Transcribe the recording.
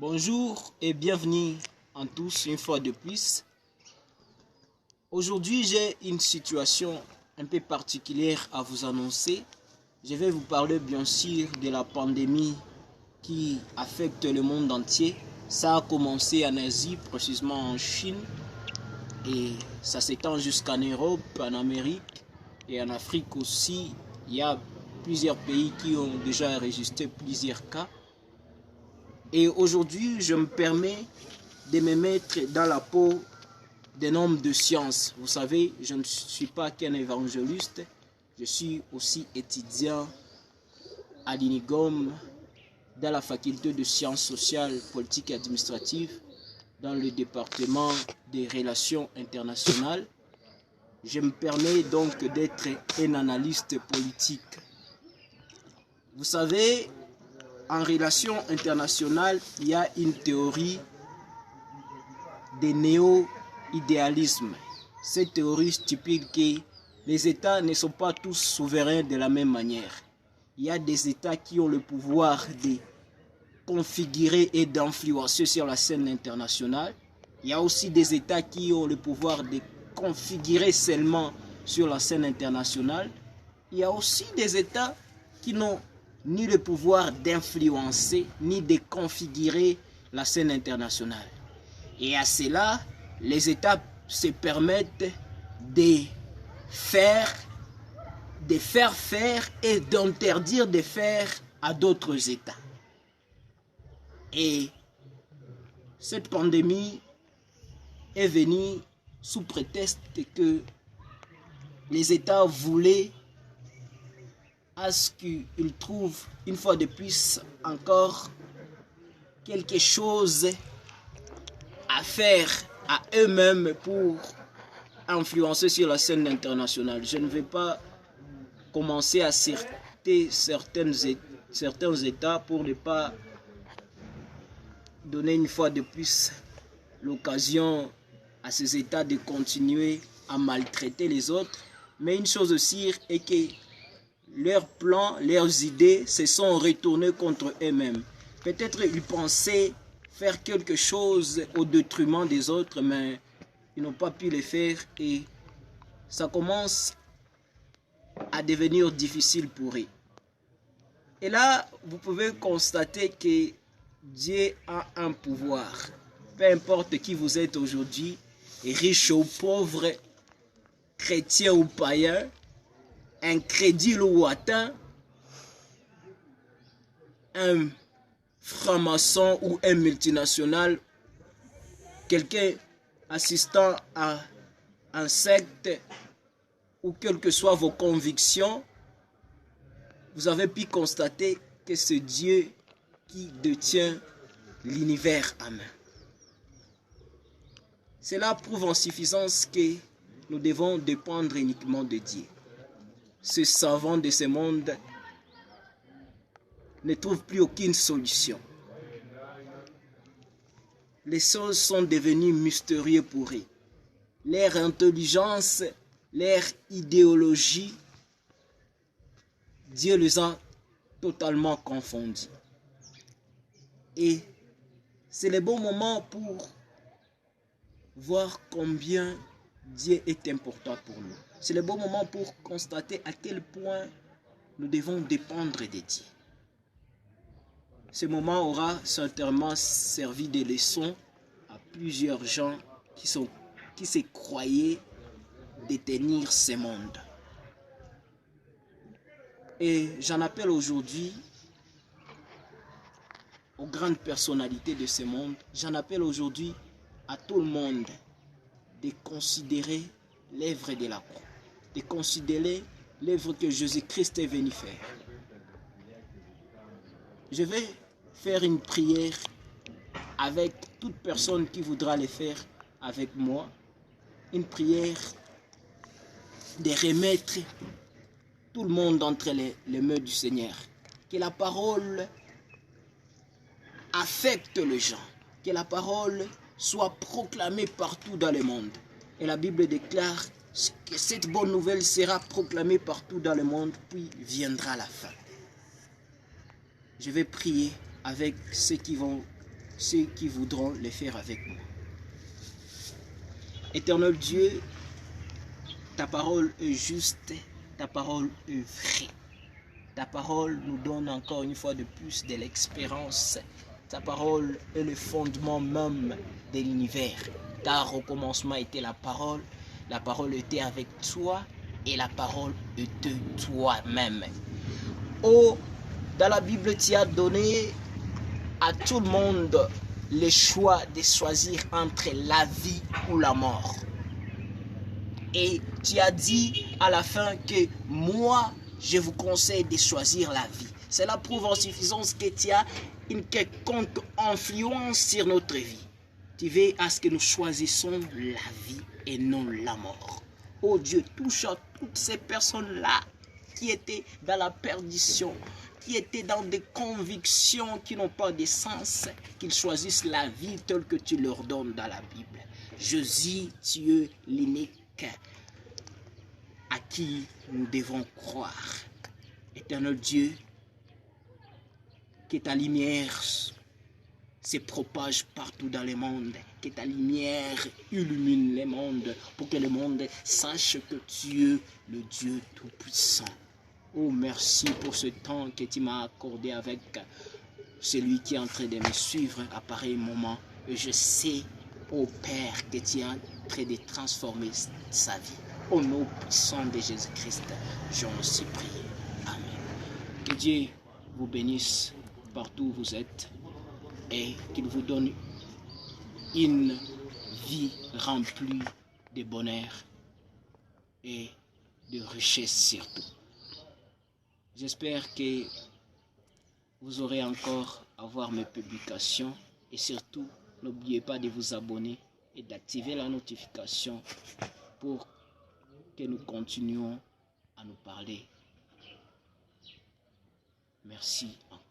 Bonjour et bienvenue en tous une fois de plus. Aujourd'hui, j'ai une situation un peu particulière à vous annoncer. Je vais vous parler bien sûr de la pandémie qui affecte le monde entier. Ça a commencé en Asie, précisément en Chine, et ça s'étend jusqu'en Europe, en Amérique et en Afrique aussi. Il y a plusieurs pays qui ont déjà enregistré plusieurs cas. Et aujourd'hui, je me permets de me mettre dans la peau d'un homme de science. Vous savez, je ne suis pas qu'un évangéliste, je suis aussi étudiant à l'INIGOM dans la faculté de sciences sociales, politiques et administratives dans le département des relations internationales. Je me permets donc d'être un analyste politique. Vous savez, en relations internationales, il y a une théorie de néo-idéalisme. Cette théorie stipule que les États ne sont pas tous souverains de la même manière. Il y a des États qui ont le pouvoir de configurer et d'influencer sur la scène internationale. Il y a aussi des États qui ont le pouvoir de configurer seulement sur la scène internationale. Il y a aussi des États qui n'ont ni le pouvoir d'influencer, ni de configurer la scène internationale. Et à cela, les États se permettent de faire faire et d'interdire de faire à d'autres États. Et cette pandémie est venue sous prétexte que les États voulaient à ce qu'ils trouvent une fois de plus encore quelque chose à faire à eux-mêmes pour influencer sur la scène internationale. Je ne vais pas commencer à citer certains États pour ne pas donner une fois de plus l'occasion à ces États de continuer à maltraiter les autres. Mais une chose aussi est que leurs plans, leurs idées se sont retournés contre eux-mêmes. Peut-être ils pensaient faire quelque chose au détriment des autres, mais ils n'ont pas pu le faire et ça commence à devenir difficile pour eux. Et là, vous pouvez constater que Dieu a un pouvoir. Peu importe qui vous êtes aujourd'hui, riche ou pauvre, chrétien ou païen, incrédule ou atteint, un franc-maçon ou un multinational, quelqu'un assistant à un secte ou quelles que soient vos convictions, vous avez pu constater que c'est Dieu qui détient l'univers en main. Cela prouve en suffisance que nous devons dépendre uniquement de Dieu. Ce savant de ce monde ne trouve plus aucune solution. Les choses sont devenues mystérieuses pour eux. Leur intelligence, leur idéologie, Dieu les a totalement confondus. Et c'est le bon moment pour voir combien Dieu est important pour nous. C'est le bon moment pour constater à quel point nous devons dépendre de Dieu. Ce moment aura certainement servi de leçon à plusieurs gens qui se croyaient détenir ce monde. Et j'en appelle aujourd'hui aux grandes personnalités de ce monde, j'en appelle aujourd'hui à tout le monde de considérer l'œuvre de la croix, de considérer l'œuvre que Jésus-Christ est venu faire. Je vais faire une prière avec toute personne qui voudra le faire avec moi, une prière de remettre tout le monde entre les mains du Seigneur. Que la parole affecte les gens, que la parole soit proclamée partout dans le monde. Et la Bible déclare que cette bonne nouvelle sera proclamée partout dans le monde, puis viendra la fin. Je vais prier avec ceux qui vont ceux qui voudront le faire avec moi. Éternel Dieu, ta parole est juste, ta parole est vraie. Ta parole nous donne encore une fois de plus de l'expérience. Ta parole est le fondement même de l'univers. Car au commencement était la parole était avec toi et la parole était toi-même. Oh, dans la Bible, tu as donné à tout le monde le choix de choisir entre la vie ou la mort. Et tu as dit à la fin que moi, je vous conseille de choisir la vie. Cela prouve en suffisance que tu as une quelconque influence sur notre vie. Tu veux à ce que nous choisissons la vie et non la mort. Oh Dieu, touche à toutes ces personnes-là qui étaient dans la perdition, qui étaient dans des convictions qui n'ont pas de sens, qu'ils choisissent la vie telle que tu leur donnes dans la Bible. Jésus, tu es l'unique à qui nous devons croire. Éternel Dieu, que ta lumière se propage partout dans le monde, que ta lumière illumine le monde pour que le monde sache que tu es le Dieu Tout-Puissant. Oh, merci pour ce temps que tu m'as accordé avec celui qui est en train de me suivre à pareil moment. Et je sais, oh Père, que tu es en train de transformer sa vie. Au nom puissant de Jésus-Christ, j'en suis prié. Amen. Que Dieu vous bénisse partout où vous êtes et qu'il vous donne une vie remplie de bonheur et de richesse surtout. J'espère que vous aurez encore à voir mes publications et surtout n'oubliez pas de vous abonner et d'activer la notification pour que nous continuions à nous parler. Merci encore.